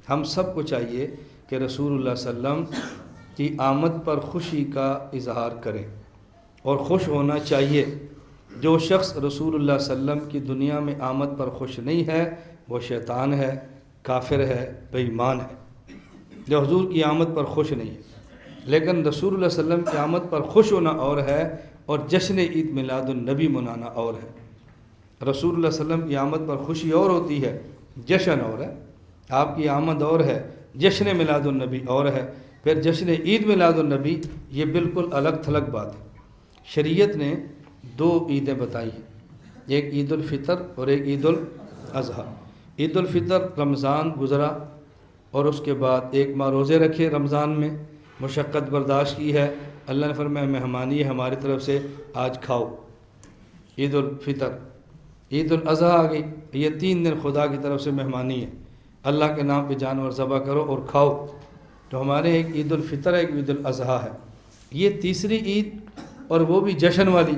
ہم سب کو چاہیے کہ رسول اللہ صلی اللہ علیہ وسلم کی آمد پر خوشی کا اظہار کریں اور خوش ہونا چاہیے۔ جو شخص رسول اللہ صلی اللہ علیہ وسلم کی دنیا میں آمد پر خوش نہیں ہے وہ شیطان ہے، کافر ہے، بے ایمان ہے، جو حضور کی آمد پر خوش نہیں ہے۔ لیکن رسول اللہ صلی اللہ علیہ وسلم کی آمد پر خوش ہونا اور ہے اور جشن عید میلاد النبی منانا اور ہے۔ رسول اللہ صلی اللہ علیہ وسلم کی آمد پر خوشی اور ہوتی ہے، جشن اور ہے، آپ کی آمد اور ہے، جشن میلاد النبی اور ہے۔ پھر جشن عید میلاد النبی یہ بالکل الگ تھلگ بات ہے۔ شریعت نے دو عیدیں بتائی ہیں، ایک عید الفطر اور ایک عید الاضحیٰ۔ عید الفطر رمضان گزرا اور اس کے بعد ایک ماہ روزے رکھے، رمضان میں مشقت برداشت کی ہے، اللہ نے فرمایا مہمانی ہے ہماری طرف سے، آج کھاؤ، عید الفطر۔ عید الاضحیٰ آ گئی، یہ 3 دن خدا کی طرف سے مہمانی ہے، اللہ کے نام پہ جانور ذبح کرو اور کھاؤ۔ تو ہمارے ایک عید الفطر ہے، ایک عید الاضحیٰ ہے، یہ تیسری عید اور وہ بھی جشن والی،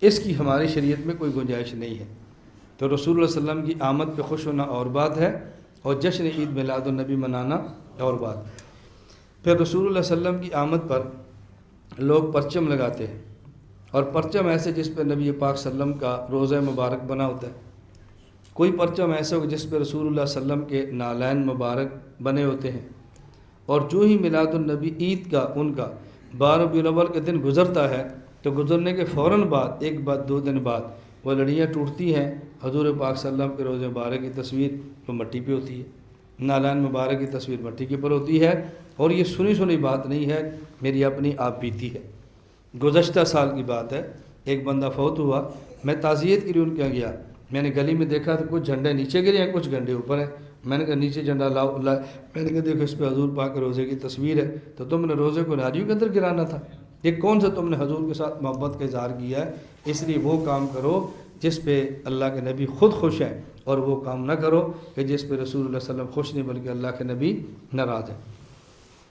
اس کی ہماری شریعت میں کوئی گنجائش نہیں ہے۔ تو رسول اللہ صلی اللہ علیہ وسلم کی آمد پہ خوش ہونا اور بات ہے اور جشن عید میلاد النبی منانا اور بات ہے۔ پھر رسول اللہ صلی اللہ علیہ وسلم کی آمد پر لوگ پرچم لگاتے ہیں، اور پرچم ایسے جس پہ نبی پاک صلی اللہ علیہ وسلم کا روضہ مبارک بنا ہوتا ہے، کوئی پرچم ایسا ہو جس پہ رسول اللہ صلی اللہ علیہ وسلم کے نالین مبارک بنے ہوتے ہیں۔ اور جو ہی میلاد النبی عید کا ان کا 12 ربیع الاول کے دن گزرتا ہے تو گزرنے کے فوراً بعد ایک بعد 2 دن بعد وہ لڑیاں ٹوٹتی ہیں، حضور پاک صلی اللہ علیہ وسلم کے روضہ مبارک کی تصویر وہ مٹی پہ ہوتی ہے، نالین مبارک کی تصویر مٹی کے پر ہوتی ہے۔ اور یہ سنی بات نہیں ہے، میری اپنی آپ بیتی ہے۔ گزشتہ سال کی بات ہے، ایک بندہ فوت ہوا، میں تعزیت کے لیے ان کے یہاں گیا، میں نے گلی میں دیکھا تو کچھ جھنڈے نیچے گرے ہیں، کچھ جھنڈے اوپر ہیں۔ میں نے کہا نیچے جھنڈا لاؤ، میں نے کہا دیکھو اس پہ حضور پاک کے روزے کی تصویر ہے، تو تم نے روزے کو ناریوں کے اندر گرانا تھا، یہ کون سا تم نے حضور کے ساتھ محبت کا اظہار کیا ہے؟ اس لیے وہ کام کرو جس پہ اللہ کے نبی خود خوش ہیں، اور وہ کام نہ کرو کہ جس پہ رسول اللہ صلی اللہ علیہ وسلم خوش نہیں بلکہ اللہ کے نبی ناراض ہیں۔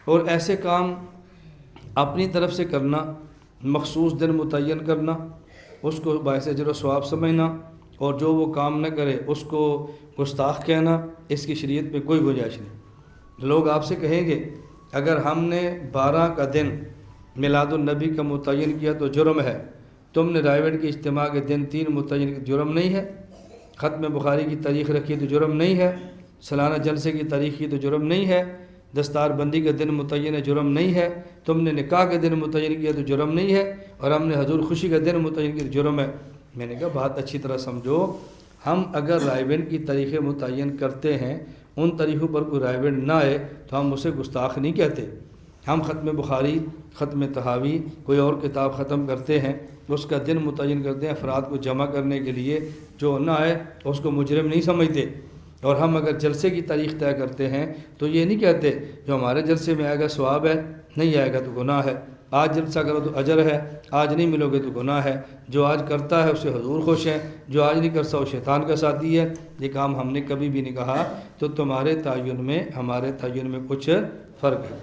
اور ایسے کام اپنی طرف سے کرنا، مخصوص دن متعین کرنا، اس کو باعث اجر و ثواب سمجھنا، اور جو وہ کام نہ کرے اس کو گستاخ کہنا، اس کی شریعت پہ کوئی گنجائش نہیں۔ لوگ آپ سے کہیں گے اگر ہم نے 12 کا دن میلاد النبی کا متعین کیا تو جرم ہے، تم نے رائیوڈ کے اجتماع کے دن 3 متعین کیا، جرم نہیں ہے؟ ختم بخاری کی تاریخ رکھی تو جرم نہیں ہے؟ سالانہ جلسے کی تاریخ کی تو جرم نہیں ہے؟ دستار بندی کا دن متعین ہے، جرم نہیں ہے؟ تم نے نکاح کا دن متعین کیا تو جرم نہیں ہے؟ اور ہم نے حضور خوشی کا دن متعین کیا تو جرم ہے؟ میں نے کہا بات اچھی طرح سمجھو، ہم اگر رائیوڈ کی تاریخیں متعین کرتے ہیں، ان تاریخوں پر کوئی رائیوڈ نہ آئے تو ہم اسے گستاخ نہیں کہتے۔ ہم ختم بخاری، ختم طحاوی، کوئی اور کتاب ختم کرتے ہیں، اس کا دن متعین کرتے ہیں افراد کو جمع کرنے کے لیے، جو نہ آئے اس کو مجرم نہیں سمجھتے۔ اور ہم اگر جلسے کی تاریخ طے کرتے ہیں تو یہ نہیں کہتے جو ہمارے جلسے میں آئے گا ثواب ہے، نہیں آئے گا تو گناہ ہے، آج جلسہ کرو تو اجر ہے، آج نہیں ملو گے تو گناہ ہے، جو آج کرتا ہے اسے حضور خوش ہیں، جو آج نہیں کرتا وہ شیطان کا ساتھی ہے۔ یہ کام ہم نے کبھی بھی نہیں کہا، تو تمہارے تعین میں ہمارے تعین میں کچھ فرق ہے۔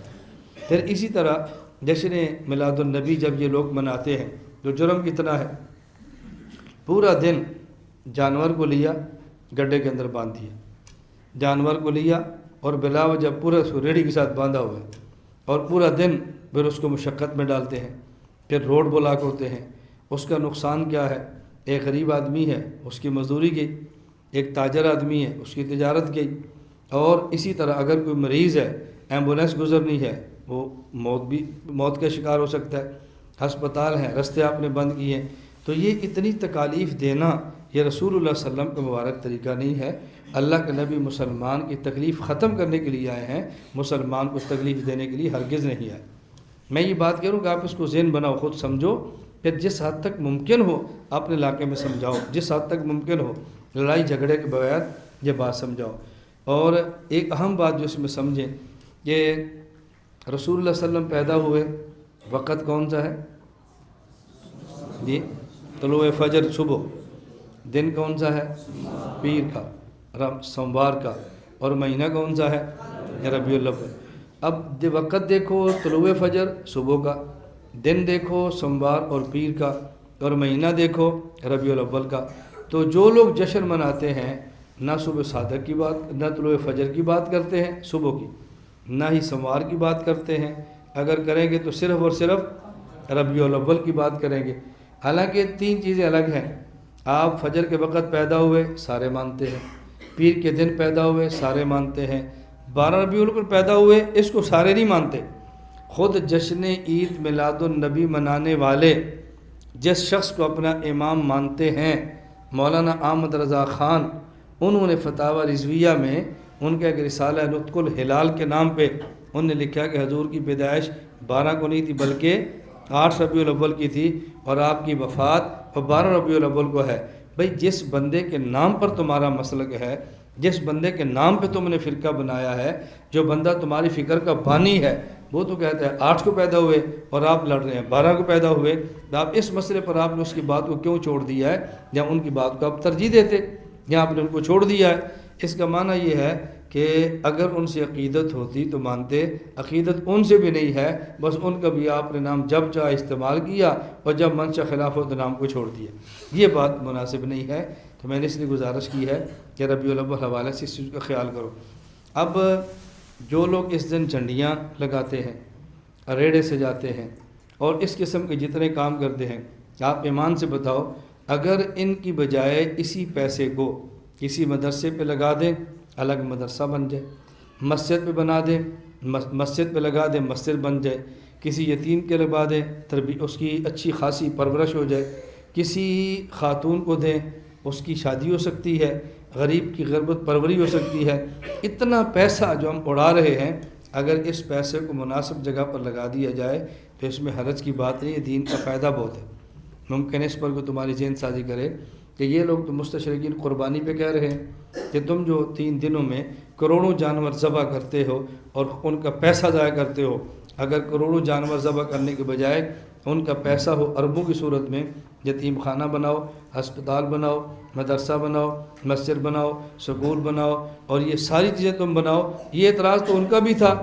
پھر اسی طرح جشن میلاد النبی جب یہ لوگ مناتے ہیں تو جرم کتنا ہے؟ پورا دن جانور کو لیا، گڈھے کے اندر باندھ دیا، جانور کو لیا اور بلا وجہ پورا اس کو ریڑھی کے ساتھ باندھا ہوا ہے، اور پورا دن پھر اس کو مشقت میں ڈالتے ہیں، پھر روڈ بلاک ہوتے ہیں۔ اس کا نقصان کیا ہے؟ ایک غریب آدمی ہے اس کی مزدوری گئی، ایک تاجر آدمی ہے اس کی تجارت گئی، اور اسی طرح اگر کوئی مریض ہے، ایمبولینس گزرنی ہے، وہ موت کا شکار ہو سکتا ہے، ہسپتال ہیں، رستے آپ نے بند کیے ہیں۔ تو یہ اتنی تکالیف دینا یہ رسول اللہ صلی اللہ علیہ وسلم کا مبارک طریقہ نہیں ہے۔ اللہ کے نبی مسلمان کی تکلیف ختم کرنے کے لیے آئے ہیں، مسلمان کو تکلیف دینے کے لیے ہرگز نہیں آئے۔ میں یہ بات کروں کہ آپ اس کو ذہن بناؤ، خود سمجھو، پھر جس حد تک ممکن ہو اپنے علاقے میں سمجھاؤ، جس حد تک ممکن ہو لڑائی جھگڑے کے بغیر یہ بات سمجھاؤ۔ اور ایک اہم بات جو اس میں سمجھیں، یہ رسول اللہ صلی اللہ علیہ وسلم پیدا ہوئے وقت کون سا ہے؟ جی طلوع فجر، صبح۔ دن کون سا ہے؟ پیر کا، سوموار کا، اور مہینہ کون سا ہے؟ ربیع الاول۔ اب وقت دیکھو طلوع فجر صبح کا، دن دیکھو سوموار اور پیر کا، اور مہینہ دیکھو ربیع الاول کا۔ تو جو لوگ جشن مناتے ہیں نہ صبح صادق کی بات، نہ طلوع فجر کی بات کرتے ہیں صبح کی، نہ ہی سموار کی بات کرتے ہیں، اگر کریں گے تو صرف اور صرف ربیع الاول کی بات کریں گے۔ حالانکہ تین چیزیں الگ ہیں۔ آپ فجر کے وقت پیدا ہوئے سارے مانتے ہیں، پیر کے دن پیدا ہوئے سارے مانتے ہیں، 12 ربیع الاول پیدا ہوئے اس کو سارے نہیں مانتے۔ خود جشن عید میلاد النبی منانے والے جس شخص کو اپنا امام مانتے ہیں مولانا احمد رضا خان، انہوں نے فتاوی رضویہ میں ان کا ایک رسالہ نطق الہلال کے نام پہ انہوں نے لکھا کہ حضور کی پیدائش 12 کو نہیں تھی بلکہ 8 ربیع الاول کی تھی، اور آپ کی وفات 12 ربیع الاول کو ہے۔ بھئی جس بندے کے نام پر تمہارا مسلک ہے، جس بندے کے نام پہ تم نے فرقہ بنایا ہے، جو بندہ تمہاری فکر کا بانی ہے، وہ تو کہتا ہے 8 کو پیدا ہوئے اور آپ لڑ رہے ہیں 12 کو پیدا ہوئے، تو آپ اس مسئلے پر آپ نے اس کی بات کو کیوں چھوڑ دیا ہے، یا ان کی بات کو آپ ترجیح دیتے، یا آپ نے ان کو چھوڑ دیا ہے؟ اس کا معنی یہ ہے کہ اگر ان سے عقیدت ہوتی تو مانتے، عقیدت ان سے بھی نہیں ہے، بس ان کا بھی آپ نے نام جب چاہے استعمال کیا اور جب منشا خلاف ہو تو نام کو چھوڑ دیا۔ یہ بات مناسب نہیں ہے، تو میں نے اس لیے گزارش کی ہے کہ ربیع الاول حوالے سے اس چیز کا خیال کرو۔ اب جو لوگ اس دن جھنڈیاں لگاتے ہیں، ریڑے سجاتے ہیں اور اس قسم کے جتنے کام کرتے ہیں، آپ ایمان سے بتاؤ اگر ان کی بجائے اسی پیسے کو کسی مدرسے پہ لگا دیں، الگ مدرسہ بن جائے، مسجد پہ بنا دیں، مسجد پہ لگا دیں، مسجد بن جائے، کسی یتیم کے لگا دیں، اس کی اچھی خاصی پرورش ہو جائے، کسی خاتون کو دیں، اس کی شادی ہو سکتی ہے، غریب کی غربت پروری ہو سکتی ہے۔ اتنا پیسہ جو ہم اڑا رہے ہیں، اگر اس پیسے کو مناسب جگہ پر لگا دیا جائے تو اس میں حرج کی بات نہیں ہے، دین کا فائدہ بہت ہے۔ ممکن ہے اس پر کوئی تمہاری ذہن سازی کرے کہ یہ لوگ تو مستشرقین قربانی پہ کہہ رہے ہیں کہ تم جو 3 دنوں میں کروڑوں جانور ذبح کرتے ہو اور ان کا پیسہ ضائع کرتے ہو، اگر کروڑوں جانور ذبح کرنے کے بجائے ان کا پیسہ ہو اربوں کی صورت میں، یتیم خانہ بناؤ، ہسپتال بناؤ، مدرسہ بناؤ، مسجد بناؤ، سکول بناؤ، اور یہ ساری چیزیں تم بناؤ۔ یہ اعتراض تو ان کا بھی تھا،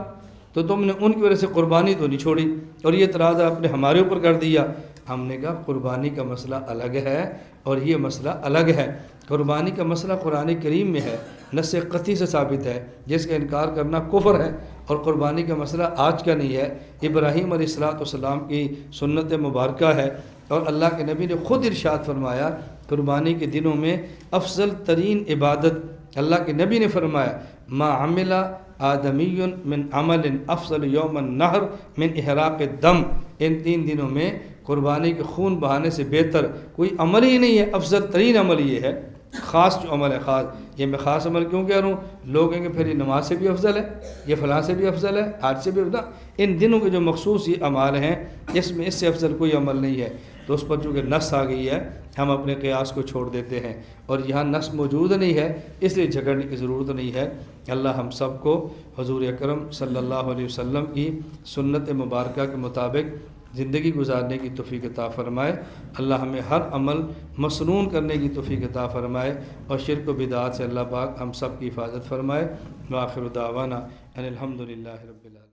تو تم نے ان کی وجہ سے قربانی تو نہیں چھوڑی، اور یہ اعتراض آپ نے ہمارے اوپر کر دیا۔ ہم نے کہا قربانی کا مسئلہ الگ ہے اور یہ مسئلہ الگ ہے۔ قربانی کا مسئلہ قرآن کریم میں ہے، نص قطعی سے ثابت ہے، جس کا انکار کرنا کفر ہے، اور قربانی کا مسئلہ آج کا نہیں ہے، ابراہیم علیہ السلام کی سنت مبارکہ ہے، اور اللہ کے نبی نے خود ارشاد فرمایا قربانی کے دنوں میں افضل ترین عبادت، اللہ کے نبی نے فرمایا ما عمل آدمی من عمل افضل یوم النحر من احراق الدم، ان 3 دنوں میں قربانی کے خون بہانے سے بہتر کوئی عمل ہی نہیں ہے، افضل ترین عمل یہ ہے، خاص جو عمل ہے خاص۔ یہ میں خاص عمل کیوں کہہ رہا ہوں؟ لوگ کہیں گے پھر یہ نماز سے بھی افضل ہے، یہ فلاں سے بھی افضل ہے، حج سے بھی افضل۔ ان دنوں کے جو مخصوص یہ اعمال ہیں اس میں اس سے افضل کوئی عمل نہیں ہے، تو اس پر چونکہ نص آ گئی ہے ہم اپنے قیاس کو چھوڑ دیتے ہیں، اور یہاں نص موجود نہیں ہے اس لیے جھگڑنے کی ضرورت نہیں ہے۔ اللہ ہم سب کو حضور اکرم صلی اللہ علیہ وسلم کی سنت مبارکہ کے مطابق زندگی گزارنے کی توفیق عطا فرمائے۔ اللہ ہمیں ہر عمل مسنون کرنے کی توفیق عطا فرمائے، اور شرک و بدعات سے اللہ پاک ہم سب کی حفاظت فرمائے۔ وآخر دعوانا ان الحمد للہ رب العالمین۔